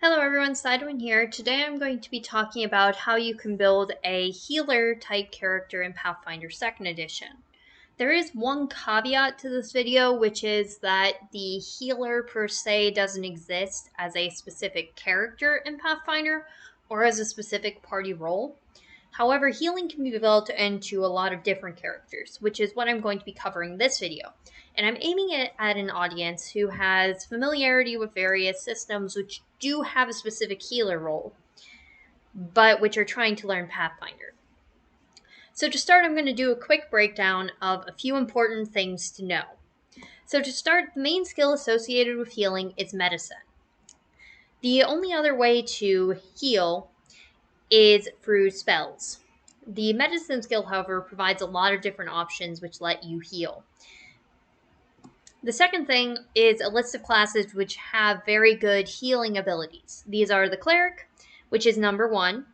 Hello everyone, Sidewin here. Today I'm going to be talking about how you can build a healer type character in Pathfinder Second Edition. There is one caveat to this video, which is that the healer per se doesn't exist as a specific character in Pathfinder or as a specific party role. However, healing can be built into a lot of different characters, which is what I'm going to be covering in this video. And I'm aiming it at an audience who has familiarity with various systems which do have a specific healer role, but which are trying to learn Pathfinder. So to start, I'm going to do a quick breakdown of a few important things to know. So to start, the main skill associated with healing is medicine. The only other way to heal is through spells. The medicine skill, however, provides a lot of different options which let you heal. The second thing is a list of classes which have very good healing abilities. These are the Cleric, which is number 1,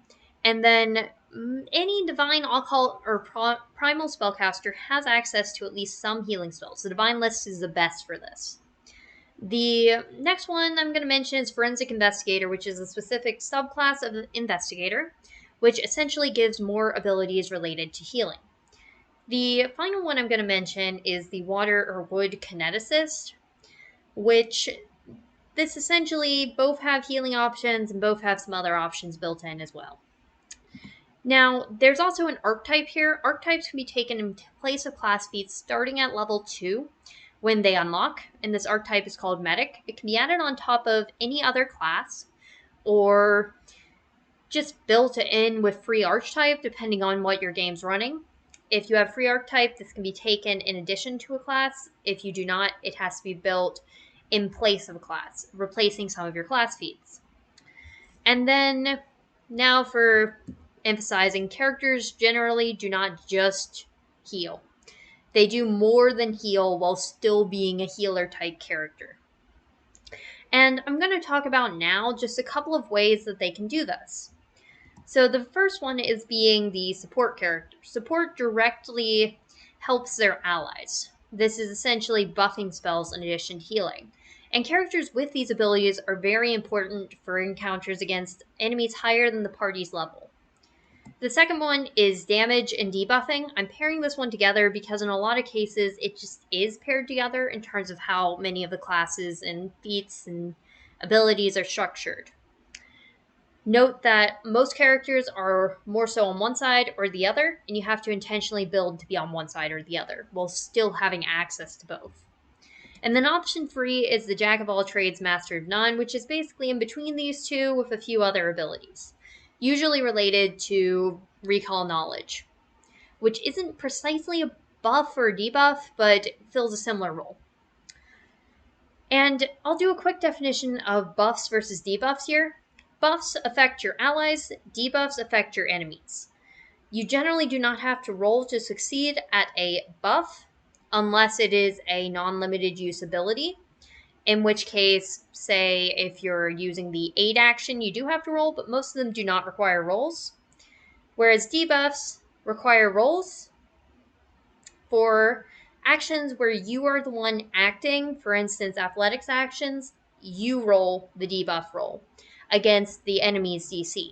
and then any Divine, Occult, or Primal Spellcaster has access to at least some healing spells. The Divine list is the best for this. The next one I'm going to mention is Forensic Investigator, which is a specific subclass of Investigator, which essentially gives more abilities related to healing. The final one I'm going to mention is the Water or Wood Kineticist, which this essentially both have healing options and both have some other options built in as well. Now, there's also an archetype here. Archetypes can be taken in place of class feats starting at level 2 when they unlock, and this archetype is called Medic. It can be added on top of any other class or just built in with free archetype depending on what your game's running. If you have free archetype, this can be taken in addition to a class. If you do not, it has to be built in place of a class, replacing some of your class feats. And then now for emphasizing, characters generally do not just heal. They do more than heal while still being a healer type character. And I'm going to talk about now just a couple of ways that they can do this. So the first one is being the support character. Support directly helps their allies. This is essentially buffing spells in addition to healing. And characters with these abilities are very important for encounters against enemies higher than the party's level. The second one is damage and debuffing. I'm pairing this one together because in a lot of cases it just is paired together in terms of how many of the classes and feats and abilities are structured. Note that most characters are more so on one side or the other, and you have to intentionally build to be on one side or the other, while still having access to both. And then option 3 is the Jack of all trades, Master of none, which is basically in between these two with a few other abilities, usually related to recall knowledge, which isn't precisely a buff or a debuff, but fills a similar role. And I'll do a quick definition of buffs versus debuffs here. Buffs affect your allies, debuffs affect your enemies. You generally do not have to roll to succeed at a buff unless it is a non-limited use ability, in which case, say, if you're using the aid action, you do have to roll, but most of them do not require rolls. Whereas debuffs require rolls for actions where you are the one acting, for instance, athletics actions, you roll the debuff roll against the enemy's DC.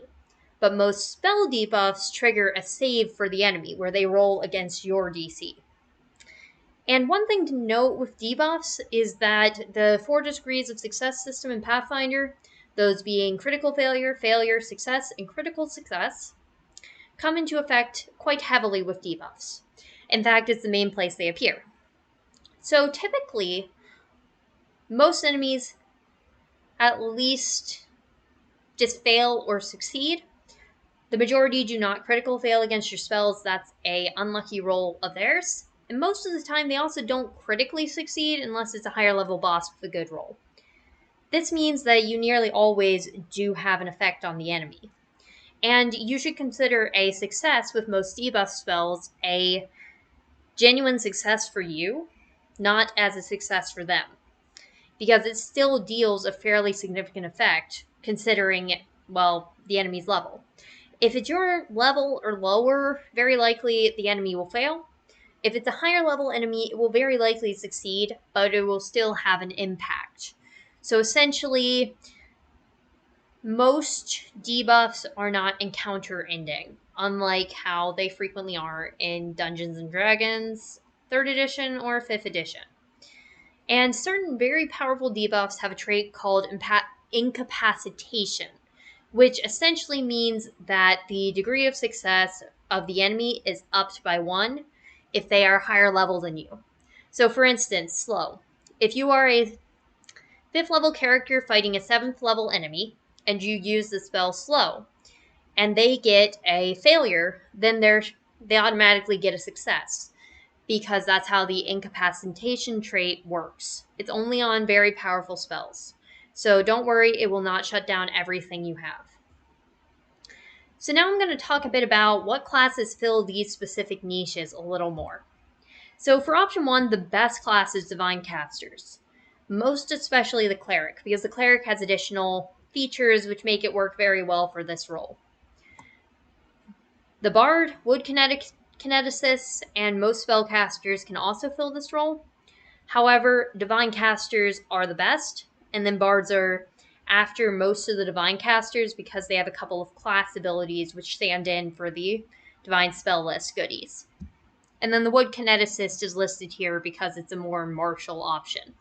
But most spell debuffs trigger a save for the enemy, where they roll against your DC. And one thing to note with debuffs is that the 4 degrees of success system in Pathfinder, those being critical failure, failure, success, and critical success, come into effect quite heavily with debuffs. In fact, it's the main place they appear. So typically, most enemies at least just fail or succeed. The majority do not critical fail against your spells. That's an unlucky roll of theirs. And most of the time, they also don't critically succeed unless it's a higher level boss with a good roll. This means that you nearly always do have an effect on the enemy. And you should consider a success with most debuff spells a genuine success for you, not as a success for them, because it still deals a fairly significant effect considering, well, the enemy's level. If it's your level or lower, very likely the enemy will fail. If it's a higher level enemy, it will very likely succeed, but it will still have an impact. So essentially, most debuffs are not encounter ending, unlike how they frequently are in Dungeons and Dragons 3rd edition or 5th edition. And certain very powerful debuffs have a trait called incapacitation, which essentially means that the degree of success of the enemy is upped by 1 if they are higher level than you. So for instance, slow. If you are a 5th level character fighting a 7th level enemy, and you use the spell slow, and they get a failure, then they automatically get a success, because that's how the incapacitation trait works. It's only on very powerful spells. So don't worry, it will not shut down everything you have. So now I'm going to talk a bit about what classes fill these specific niches a little more. So for option 1, the best class is Divine Casters. Most especially the Cleric, because the Cleric has additional features which make it work very well for this role. The Bard, Wood Kineticists, and most spellcasters can also fill this role. However, Divine Casters are the best, and then Bards are after most of the Divine Casters because they have a couple of class abilities which stand in for the Divine Spell List goodies. And then the Wood Kineticist is listed here because it's a more martial option.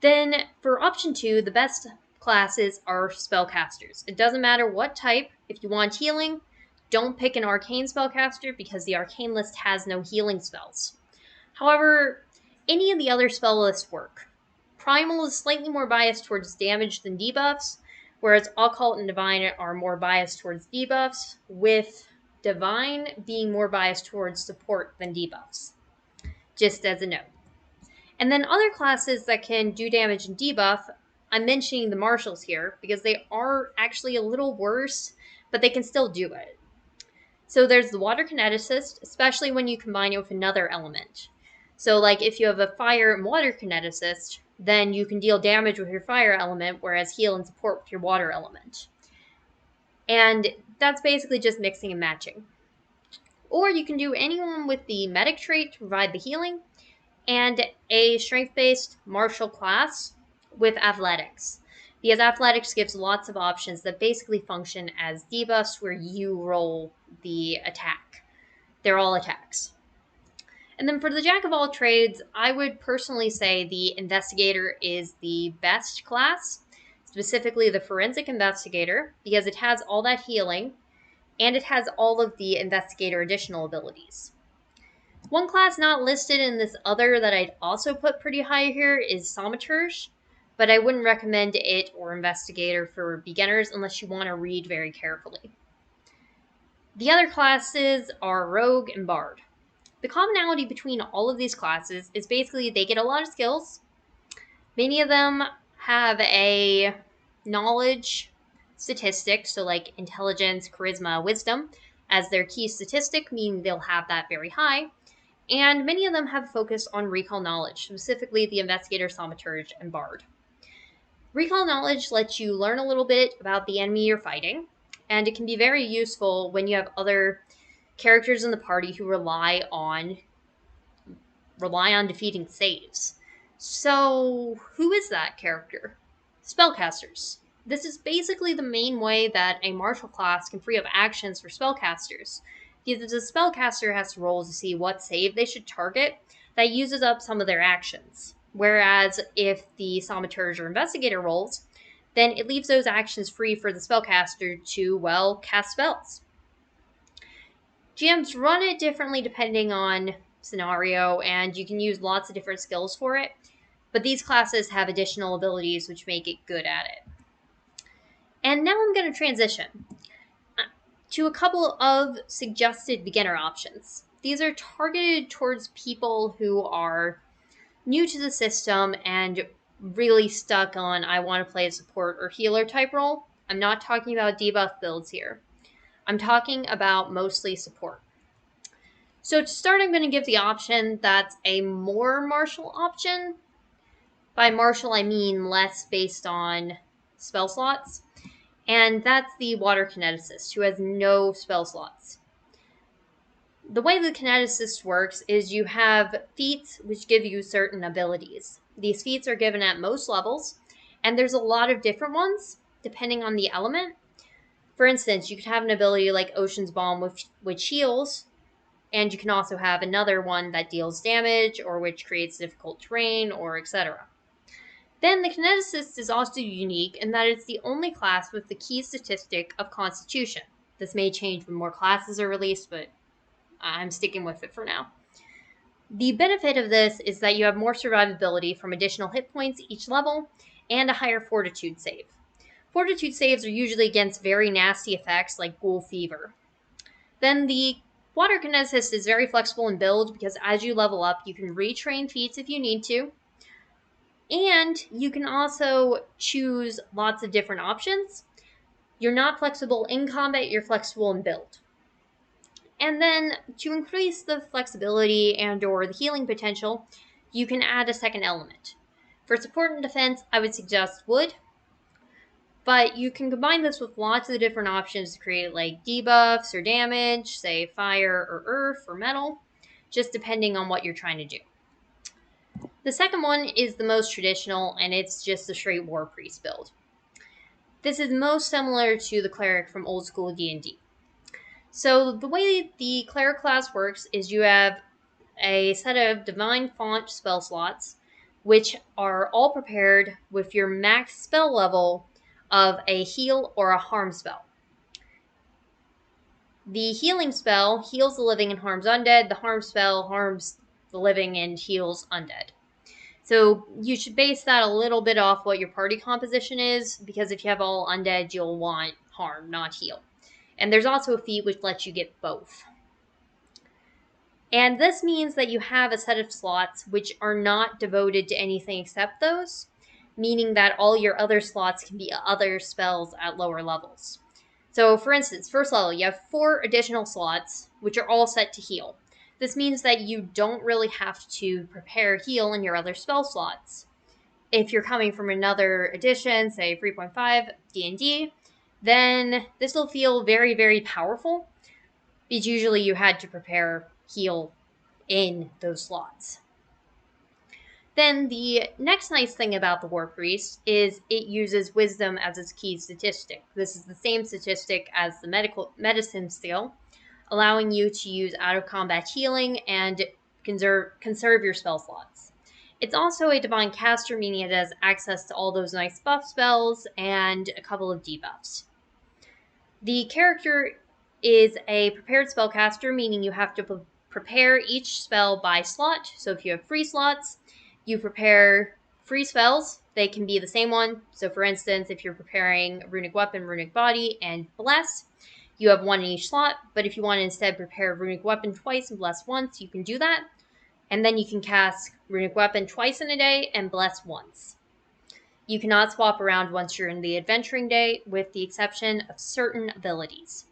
Then for option 2, the best classes are spellcasters. It doesn't matter what type. If you want healing, don't pick an arcane spellcaster because the arcane list has no healing spells. However, any of the other spell lists work. Primal is slightly more biased towards damage than debuffs, whereas Occult and Divine are more biased towards debuffs, with Divine being more biased towards support than debuffs. Just as a note. And then other classes that can do damage and debuff, I'm mentioning the martials here because they are actually a little worse, but they can still do it. So there's the Water Kineticist, especially when you combine it with another element. So like if you have a Fire and Water Kineticist, then you can deal damage with your fire element, whereas heal and support with your water element. And that's basically just mixing and matching. Or you can do anyone with the medic trait to provide the healing, and a strength-based martial class with athletics. Because athletics gives lots of options that basically function as debuffs where you roll the attack. They're all attacks. And then for the Jack of all trades, I would personally say the Investigator is the best class, specifically the Forensic Investigator, because it has all that healing, and it has all of the Investigator additional abilities. One class not listed in this other that I'd also put pretty high here is Thaumaturge, but I wouldn't recommend it or Investigator for beginners unless you want to read very carefully. The other classes are Rogue and Bard. The commonality between all of these classes is basically they get a lot of skills. Many of them have a knowledge statistic, so like intelligence, charisma, wisdom, as their key statistic, meaning they'll have that very high. And many of them have a focus on recall knowledge, specifically the Investigator, Thaumaturge, and Bard. Recall knowledge lets you learn a little bit about the enemy you're fighting, and it can be very useful when you have other characters in the party who rely on defeating saves. So, who is that character? Spellcasters. This is basically the main way that a martial class can free up actions for spellcasters. Because the spellcaster has to roll to see what save they should target, that uses up some of their actions. Whereas if the Thaumaturge or Investigator rolls, then it leaves those actions free for the spellcaster to, well, cast spells. GMs run it differently depending on scenario, and you can use lots of different skills for it, but these classes have additional abilities which make it good at it. And now I'm going to transition to a couple of suggested beginner options. These are targeted towards people who are new to the system and really stuck on, I want to play a support or healer type role. I'm not talking about debuff builds here. I'm talking about mostly support. So to start, I'm going to give the option that's a more martial option. By martial, I mean less based on spell slots. And that's the Water Kineticist, who has no spell slots. The way the Kineticist works is you have feats which give you certain abilities. These feats are given at most levels, and there's a lot of different ones. depending on the element. For instance, you could have an ability like Ocean's Bomb, which heals, and you can also have another one that deals damage or which creates difficult terrain or etc. Then the kineticist is also unique in that it's the only class with the key statistic of Constitution. This may change when more classes are released, but I'm sticking with it for now. The benefit of this is that you have more survivability from additional hit points each level and a higher fortitude save. Fortitude saves are usually against very nasty effects like ghoul fever. Then the water kineticist is very flexible in build because as you level up, you can retrain feats if you need to. And you can also choose lots of different options. You're not flexible in combat, you're flexible in build. And then to increase the flexibility and or the healing potential, you can add a second element. For support and defense, I would suggest wood, but you can combine this with lots of different options to create like debuffs or damage, say fire or earth or metal, just depending on what you're trying to do. The second one is the most traditional, and it's just a straight war priest build. This is most similar to the cleric from old school D&D. So the way the cleric class works is you have a set of divine font spell slots, which are all prepared with your max spell level of a heal or a harm spell. The healing spell heals the living and harms undead. The harm spell harms the living and heals undead. So you should base that a little bit off what your party composition is, because if you have all undead, you'll want harm, not heal. And there's also a feat which lets you get both. And this means that you have a set of slots which are not devoted to anything except those, meaning that all your other slots can be other spells at lower levels. So for instance, first level, you have 4 additional slots, which are all set to heal. This means that you don't really have to prepare heal in your other spell slots. If you're coming from another edition, say 3.5 D&D, then this will feel very, very powerful, because usually you had to prepare heal in those slots. Then the next nice thing about the War Priest is it uses wisdom as its key statistic. This is the same statistic as the medicine skill, allowing you to use out-of-combat healing and conserve your spell slots. It's also a divine caster, meaning it has access to all those nice buff spells and a couple of debuffs. The character is a prepared spellcaster, meaning you have to prepare each spell by slot. So if you have free slots, you prepare free spells. They can be the same one. So for instance, if you're preparing Runic Weapon, Runic Body, and Bless, you have one in each slot. But if you want to instead prepare Runic Weapon twice and Bless once, you can do that. And then you can cast Runic Weapon twice in a day and Bless once. You cannot swap around once you're in the adventuring day, with the exception of certain abilities.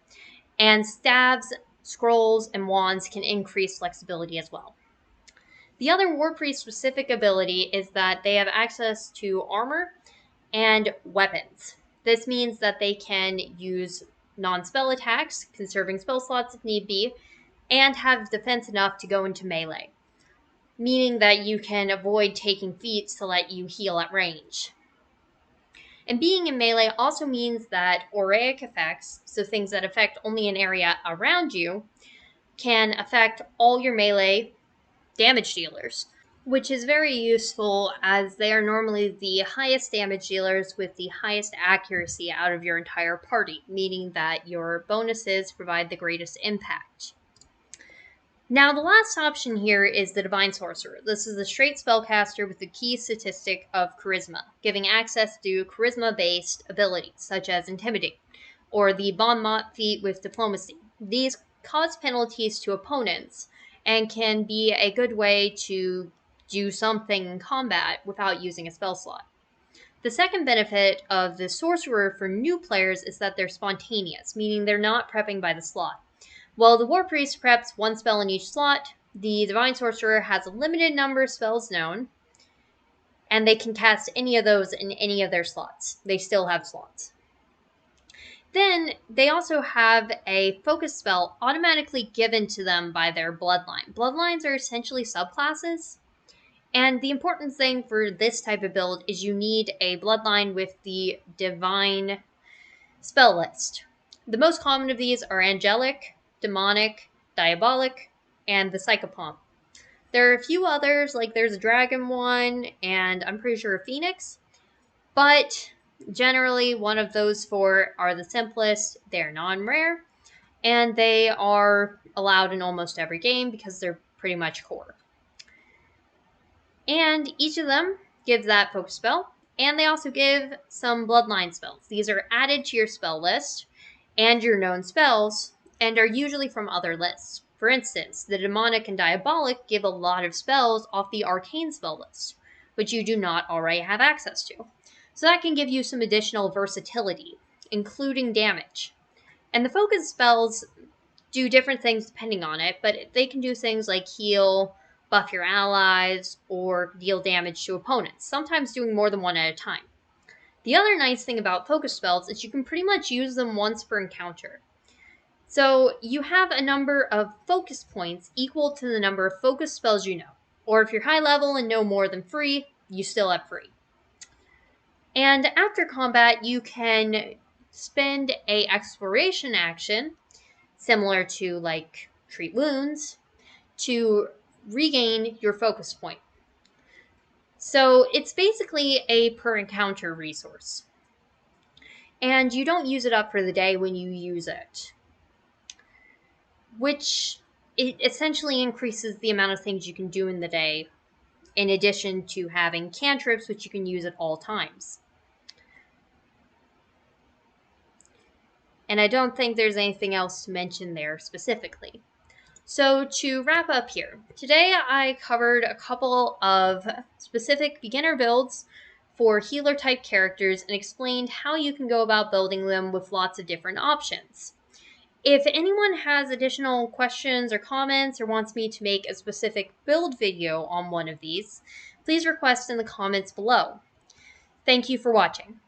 And staves, scrolls, and wands can increase flexibility as well. The other War Priest specific ability is that they have access to armor and weapons. This means that they can use non-spell attacks, conserving spell slots if need be, and have defense enough to go into melee, meaning that you can avoid taking feats to let you heal at range. And being in melee also means that auraic effects, so things that affect only an area around you, can affect all your melee damage dealers, which is very useful as they are normally the highest damage dealers with the highest accuracy out of your entire party, meaning that your bonuses provide the greatest impact. Now, the last option here is the Divine Sorcerer. This is a straight spellcaster with the key statistic of Charisma, giving access to Charisma-based abilities, such as Intimidate, or the Bon Mot feat with Diplomacy. These cause penalties to opponents, and can be a good way to do something in combat without using a spell slot. The second benefit of the Sorcerer for new players is that they're spontaneous, meaning they're not prepping by the slot. While the War Priest preps one spell in each slot, the Divine Sorcerer has a limited number of spells known, and they can cast any of those in any of their slots. They still have slots. Then, they also have a focus spell automatically given to them by their bloodline. Bloodlines are essentially subclasses, And the important thing for this type of build is you need a bloodline with the divine spell list. The most common of these are angelic, demonic, diabolic, and the psychopomp. There are a few others, like there's a dragon one, and I'm pretty sure a phoenix, but generally one of those four are the simplest. They're non-rare, and they are allowed in almost every game because they're pretty much core. And each of them gives that focus spell, and they also give some bloodline spells. These are added to your spell list and your known spells, and are usually from other lists. For instance, the demonic and diabolic give a lot of spells off the arcane spell list, which you do not already have access to. So that can give you some additional versatility, including damage. And the focus spells do different things depending on it, but they can do things like heal, buff your allies, or deal damage to opponents, sometimes doing more than one at a time. The other nice thing about focus spells is you can pretty much use them once per encounter. So you have a number of focus points equal to the number of focus spells you know. Or if you're high level and know more than 3, you still have 3. And after combat, you can spend a exploration action, similar to like treat wounds, to regain your focus point. So it's basically a per encounter resource. And you don't use it up for the day when you use it, which it essentially increases the amount of things you can do in the day, in addition to having cantrips, which you can use at all times. And I don't think there's anything else to mention there specifically. So to wrap up here, today I covered a couple of specific beginner builds for healer type characters and explained how you can go about building them with lots of different options. If anyone has additional questions or comments or wants me to make a specific build video on one of these, please request in the comments below. Thank you for watching.